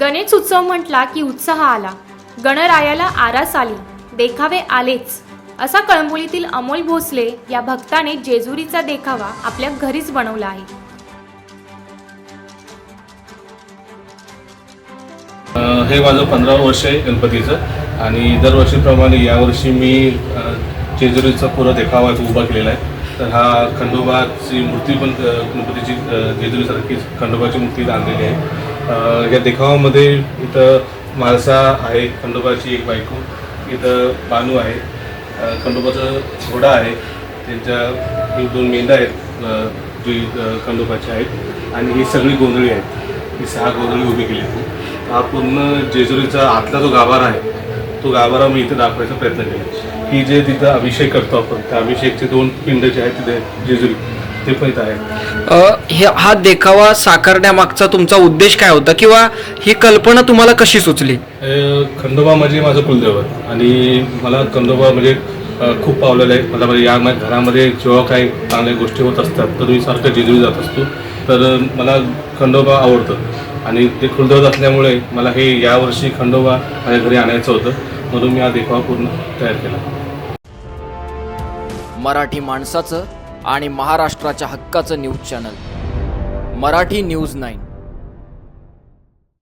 गणेश उत्सव म्हटला की उत्साह आला, गणरायाला आरास आली, देखावे आलेच, असा कळंबोलीतील अमोल भोसले या भक्ताने जेजुरीचा देखावा आपल्या घरीच बनवला आहे. हे माझं 15 वर्ष आहे गणपतीचं आणि दरवर्षीप्रमाणे यावर्षी मी जेजुरीचा पुरा देखावा उभा केलेला आहे. तर हा खंडोबाची मूर्ती पण गणपतीची जेजुरीसारखीच खंडोबाची मूर्ती आणलेली आहे. या देखावामध्ये इथं म्हाळसा आहे, खंडोबाची एक बायको, इथं बानू आहे, खंडोबाचा घोडा आहे, त्यांच्या 2 मेंढ्या आहेत जी खंडोबाच्या आहेत आणि ही सगळी गोंधळी आहेत. ही 6 गोंधळी उभी केली आहेत. हा पूर्ण जेजुरीचा आतला जो गाभारा आहे तो गाभारा मी इथे दाखवायचा प्रयत्न केला. की जे तिथं अभिषेक करतो आपण, त्या अभिषेकचे 2 पिंड जे आहेत तिथे जेजुरी ते पण इथं आहे. हा देखावा साकारण्यामागचा तुमचा उद्देश काय होता किंवा ही कल्पना तुम्हाला कशी सुचली? खंडोबा म्हणजे माझं कुलदैवत आणि मला खंडोबा म्हणजे खूप पावलेलं आहे. मला म्हणजे या घरामध्ये जेव्हा काही चांगल्या गोष्टी होत असतात तर मी सारखं जेजुरी जात असतो. तर मला खंडोबा आवडतं आणि ते कुलदैवत असल्यामुळे मला हे यावर्षी खंडोबा माझ्या घरी आणायचं होतं, म्हणून मी हा देखावा पूर्ण तयार केला. मराठी माणसाचं आणि महाराष्ट्राच्या हक्काचं न्यूज चॅनल मराठी न्यूज 9.